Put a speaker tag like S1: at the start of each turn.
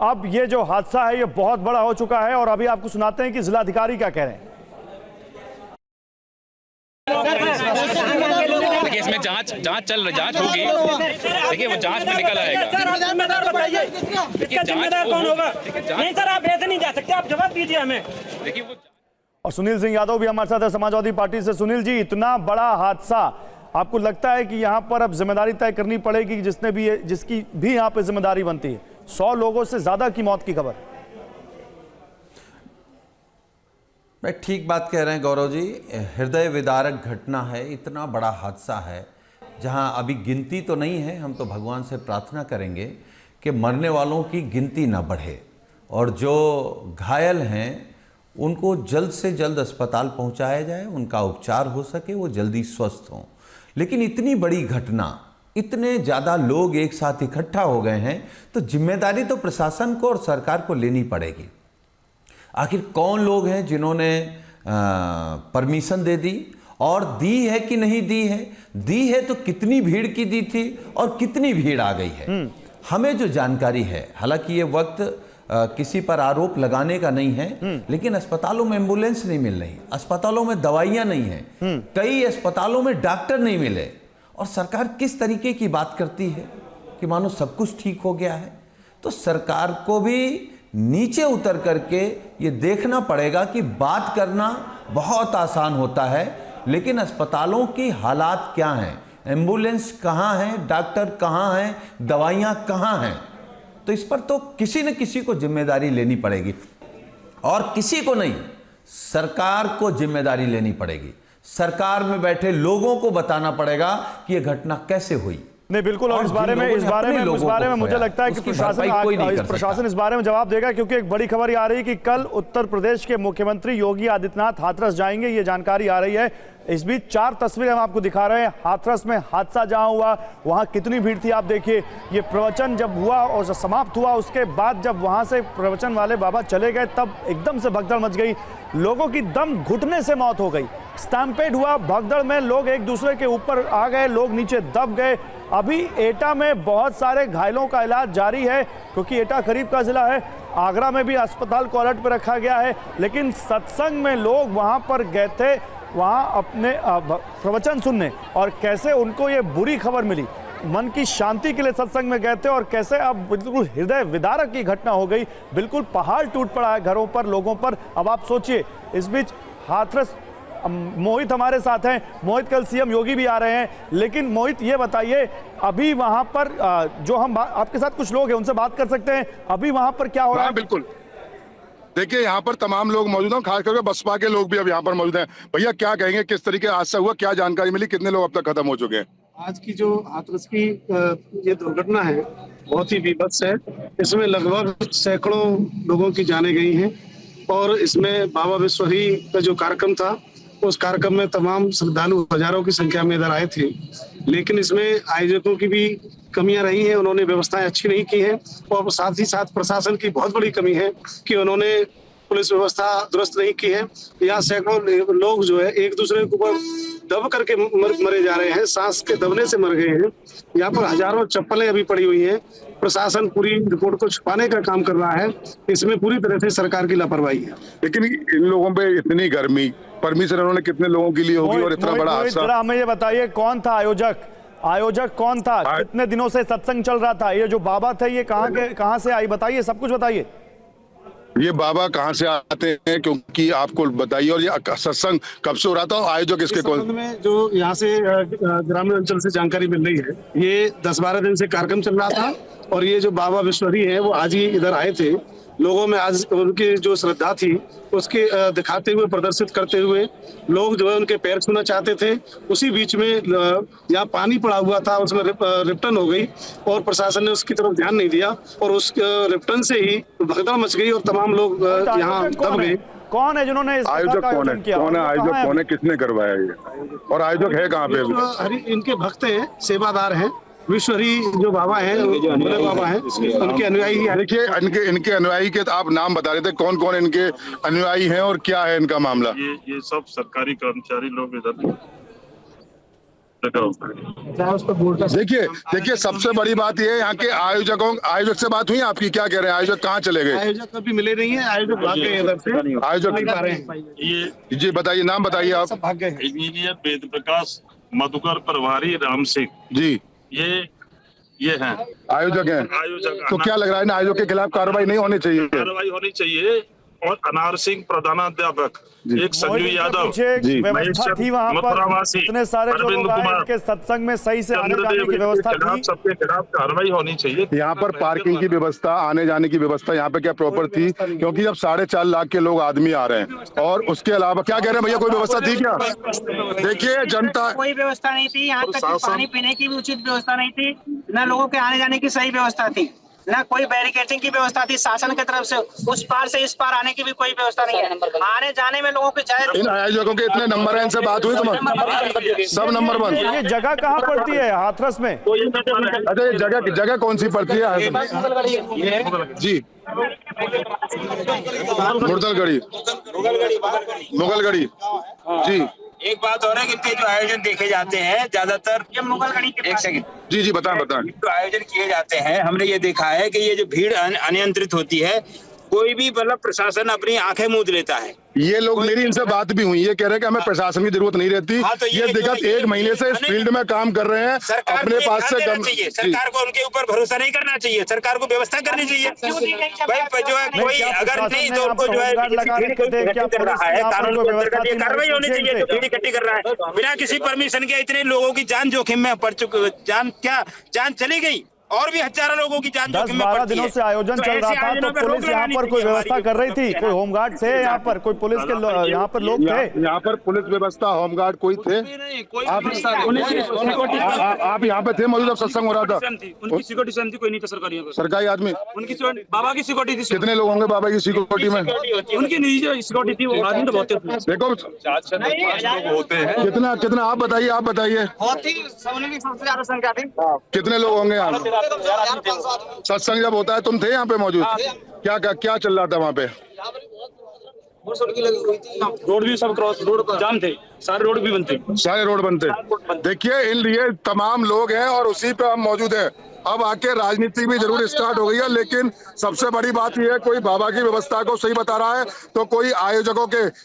S1: अब ये जो हादसा है ये बहुत बड़ा हो चुका है और अभी आपको सुनाते हैं कि जिलाधिकारी क्या कह रहे हैं।
S2: देखिए इसमें जांच होगी। देखिए वो जांच में निकल आएगा।
S3: जिम्मेदार बताइए, इसका जिम्मेदार कौन होगा? नहीं सर, आप ऐसे नहीं जा सकते, आप जवाब दीजिए हमें।
S2: देखिए वो
S1: और सुनील सिंह यादव भी हमारे साथ है समाजवादी पार्टी से। सुनील जी, इतना बड़ा हादसा, आपको लगता है कि यहाँ पर अब जिम्मेदारी तय करनी पड़ेगी जिसकी भी यहाँ पे जिम्मेदारी बनती है? 100 लोगों से ज्यादा की मौत की खबर।
S4: मैं ठीक बात कह रहे हैं गौरव जी, हृदय विदारक घटना है, इतना बड़ा हादसा है जहां अभी गिनती तो नहीं है। हम तो भगवान से प्रार्थना करेंगे कि मरने वालों की गिनती ना बढ़े और जो घायल हैं उनको जल्द से जल्द अस्पताल पहुंचाया जाए, उनका उपचार हो सके, वो जल्दी स्वस्थ हों। लेकिन इतनी बड़ी घटना, इतने ज़्यादा लोग एक साथ इकट्ठा हो गए हैं, तो जिम्मेदारी तो प्रशासन को और सरकार को लेनी पड़ेगी। आखिर कौन लोग हैं जिन्होंने परमिशन दे दी और दी है कि नहीं दी है? दी है तो कितनी भीड़ की दी थी और कितनी भीड़ आ गई है? हमें जो जानकारी है, हालांकि ये वक्त किसी पर आरोप लगाने का नहीं है, लेकिन अस्पतालों में एम्बुलेंस नहीं मिल रही, अस्पतालों में दवाइयां नहीं है, कई अस्पतालों में डॉक्टर नहीं मिले, और सरकार किस तरीके की बात करती है कि मानो सब कुछ ठीक हो गया है। तो सरकार को भी नीचे उतर करके ये देखना पड़ेगा कि बात करना बहुत आसान होता है, लेकिन अस्पतालों की हालात क्या हैं, एम्बुलेंस कहाँ है, डॉक्टर कहाँ हैं, दवाइयाँ कहाँ हैं? तो इस पर तो किसी न किसी को जिम्मेदारी लेनी पड़ेगी, और किसी को नहीं, सरकार को जिम्मेदारी लेनी पड़ेगी। सरकार में बैठे लोगों को बताना पड़ेगा कि यह घटना कैसे हुई।
S1: नहीं बिल्कुल, और इस बारे में मुझे लगता है कि प्रशासन इस बारे में जवाब देगा, क्योंकि एक बड़ी खबर आ रही है कि कल उत्तर प्रदेश के मुख्यमंत्री योगी आदित्यनाथ हाथरस जाएंगे, ये जानकारी आ रही है। इस बीच 4 तस्वीरें हम आपको दिखा रहे हैं। हाथरस में हादसा जहां हुआ वहां कितनी भीड़ थी आप देखिए। ये प्रवचन जब हुआ और जब समाप्त हुआ, उसके बाद जब वहां से प्रवचन वाले बाबा चले गए, तब एकदम से भगदड़ मच गई, लोगों की दम घुटने से मौत हो गई। स्टैम्पेड हुआ, भगदड़ में लोग एक दूसरे के ऊपर आ गए, लोग नीचे दब गए। अभी एटा में बहुत सारे घायलों का इलाज जारी है, क्योंकि एटा करीब का जिला है। आगरा में भी अस्पताल को अलर्ट पर रखा गया है, लेकिन सत्संग में लोग वहां पर गए थे, वहां अपने प्रवचन सुनने, और कैसे उनको ये बुरी खबर मिली, मन की शांति के लिए सत्संग में गए थे, और कैसे अब बिल्कुल हृदय विदारक की घटना हो गई। बिल्कुल पहाड़ टूट पड़ा है घरों पर, लोगों पर। अब आप सोचिए, इस बीच हाथरस मोहित हमारे साथ हैं। मोहित, कल सीएम योगी भी आ रहे हैं, लेकिन मोहित ये बताइए, अभी वहां पर जो हम आपके साथ कुछ लोग हैं उनसे बात कर सकते हैं, अभी वहां पर क्या हो रहा है?
S5: बिल्कुल, देखिए यहाँ पर तमाम लोग मौजूद हैं, खास करके बसपा के लोग भी अब यहाँ पर मौजूद हैं। भैया क्या कहेंगे, किस तरीके हादसा हुआ, क्या जानकारी मिली, कितने लोग अब तक खत्म हो चुके हैं?
S6: आज की जो हाथरस की ये दुर्घटना है बहुत ही विभत्स है। इसमें लगभग सैकड़ों लोगों की जानें गई हैं, और इसमें बाबा विश्वहरि का जो कार्यक्रम था, उस कार्यक्रम में तमाम श्रद्धालु हजारों की संख्या में इधर आए थे, लेकिन इसमें आयोजकों की भी कमियां रही हैं, उन्होंने व्यवस्थाएं अच्छी नहीं की हैं, और साथ ही साथ प्रशासन की बहुत बड़ी कमी है कि उन्होंने पुलिस व्यवस्था दुरुस्त नहीं की है। यहाँ सैकड़ों लोग जो है एक दूसरे के ऊपर दब करके मरे जा रहे हैं, सांस के दबने से मर गए हैं। यहाँ पर हजारों चप्पलें अभी पड़ी हुई हैं। प्रशासन पूरी रिपोर्ट को छुपाने का काम कर रहा है, इसमें पूरी तरह से सरकार की लापरवाही है।
S5: लेकिन इन लोगों पे इतनी गर्मी, परमिशन उन्होंने कितने लोगों के लिए होगी, और इतना बड़ा हादसा?
S1: हमें ये बताइए, कौन था आयोजक कौन था? कितने दिनों से सत्संग चल रहा था? ये जो बाबा थे ये कहाँ से आई, बताइए, सब कुछ बताइए।
S5: ये बाबा कहाँ से आते हैं, क्योंकि आपको बताइए, और ये सत्संग कब से हो रहा था, और आयोजक इसके कौन?
S6: में जो यहाँ से ग्रामीण अंचल से जानकारी मिल रही है, ये 10-12 दिन से कार्यक्रम चल रहा था, और ये जो बाबा विश्वहरि है वो आज ही इधर आए थे। लोगों में आज उनकी जो श्रद्धा थी उसके दिखाते हुए, प्रदर्शित करते हुए लोग जो है उनके पैर छूना चाहते थे। उसी बीच में यहाँ पानी पड़ा हुआ था, उसमें रिपटन हो गई, और प्रशासन ने उसकी तरफ ध्यान नहीं दिया, और उस रिपटन से ही भगदड़ मच गई और तमाम लोग यहाँ दब गए।
S1: कौन है जिन्होंने इस
S5: आयोजक? कौन है आयोजक? कौन है, किसने करवाया ये, और आयोजक है कहाँ पे?
S6: इनके भक्त हैं, सेवादार हैं, विश्वहरि जो बाबा हैं, भोले बाबा हैं, उनके अनुयायी हैं।
S5: देखिए इनके अनुयायी के आप नाम बता रहे थे, कौन कौन इनके अनुयायी हैं और क्या है इनका मामला?
S7: ये सब सरकारी कर्मचारी लोग इधर
S5: देखिए सबसे बड़ी बात ये है यहाँ के आयोजक से बात हुई आपकी, क्या कह रहे हैं? आयोजक कहाँ चले गए?
S6: आयोजक अभी मिले नहीं है, आयोजक भाग गए इधर से,
S5: आयोजक
S6: नहीं पा रहे हैं।
S7: ये
S5: जी बताइए, नाम बताइए आप।
S6: सब भाग गए हैं।
S7: इंजीनियर वेद प्रकाश, मधुकर प्रभारी, राम सिंह,
S5: जी
S7: ये हैं
S5: आयोजक हैं।
S7: आयोजक।
S5: तो क्या लग रहा है ना, आयोजक के खिलाफ कार्रवाई नहीं होनी चाहिए?
S7: कार्रवाई होनी चाहिए। और अनार सिंह प्रधानाध्यापक, एक संजू यादव,
S5: जी,
S1: व्यवस्था थी वहाँ पर,
S7: मथुरावासी,
S1: इतने सारे लोग
S7: अरविंद
S1: आए,
S7: कुमार,
S1: इनके सत्संग में सही से आने जाने
S7: चंद्रदेव
S1: की व्यवस्था
S7: के खिलाफ
S1: थी।
S7: सबके खिलाफ कार्रवाई होनी चाहिए।
S5: यहाँ पर पार्किंग की व्यवस्था, आने जाने की व्यवस्था यहाँ पे क्या प्रॉपर थी? क्योंकि जब 4.5 लाख के लोग आदमी आ रहे हैं, और उसके अलावा क्या कह रहे हैं भैया, कोई व्यवस्था थी क्या? देखिए जनता,
S8: कोई व्यवस्था नहीं थी यहाँ तक कि पानी पीने की भी उचित व्यवस्था नहीं थी, न लोगों के आने जाने की सही व्यवस्था थी, ना कोई बैरिकेडिंग की व्यवस्था थी शासन की तरफ से। उस पार से इस पार आने की भी कोई व्यवस्था नहीं है। आने जाने में लोगों के चाहे
S5: इन आयोजकों के इतने नंबर हैं, इनसे बात हुई तुम्हारी? सब नंबर बंद।
S1: ये जगह कहाँ पड़ती है हाथरस में?
S5: अच्छा, ये जगह कौन सी पड़ती है? जी मुर्दलगढ़ी, मुगलगढ़ी। जी
S9: एक बात और है कि इनके जो आयोजन देखे जाते हैं ज्यादातर, एक सेकंड,
S5: जी बताएं।
S9: जो आयोजन किए जाते हैं, हमने ये देखा है कि ये जो भीड़ अनियंत्रित होती है, कोई भी मतलब प्रशासन अपनी आंखें मूंद लेता है।
S5: ये लोग, मेरी इनसे बात भी हुई, ये कह रहे हैं कि हमें प्रशासन की जरूरत नहीं रहती।
S9: हाँ, तो
S5: ये दिक्कत 1 महीने से इस फील्ड में काम कर रहे हैं,
S9: सरकार
S5: अपने पास से
S9: चाहिए, सरकार को उनके ऊपर भरोसा नहीं करना चाहिए, सरकार को व्यवस्था करनी चाहिए। भाई जो है कोई अगर नहीं तो उनको जो है कर रहा है, कानून के अंतर्गत ये कार्रवाई होनी चाहिए। जो भीड़ इकट्ठी कर रहा है बिना किसी परमिशन के, इतने लोगों की जान जोखिम में पड़ चुकी, जान चली गई, और भी हजारों लोगों की जान जोखिम में पड़ती है।
S1: 10-12 दिनों से आयोजन चल रहा था, तो पुलिस यहाँ पर कोई व्यवस्था कर रही थी? कोई होमगार्ड थे यहाँ पर? कोई पुलिस के यहाँ पर लोग थे?
S5: यहाँ पर पुलिस व्यवस्था, होमगार्ड कोई थे? आप यहाँ पे थे मौजूद जब सत्संग हो रहा था?
S3: उनकी सिक्योरिटी सेम थी, कोई नहीं था सरकारी यहाँ पे।
S5: सरकारी आदमी?
S3: उनकी बाबा की सिक्योरिटी थी।
S5: कितने लोग होंगे बाबा की सिक्योरिटी में?
S3: उनकी निजी सिक्योरिटी थी, वो आदमी तो बहुत थे।
S5: देखो
S7: होते हैं।
S5: कितना आप बताइए
S8: सोने की सबसे ज्यादा संख्या थी।
S5: कितने लोग होंगे यहाँ? सत्संग जब होता है तुम थे यहाँ पे मौजूद? क्या चल रहा था वहाँ पे?
S3: रोड भी सब क्रॉस, रोड जाम थे, सारे रोड भी बनते।
S5: सारे रोड बनते। देखिए ये तमाम लोग हैं और उसी पे हम मौजूद हैं। अब आके राजनीति भी जरूर स्टार्ट हो गई है, लेकिन सबसे बड़ी बात यह है, कोई बाबा की व्यवस्था को सही बता रहा है तो कोई आयोजकों के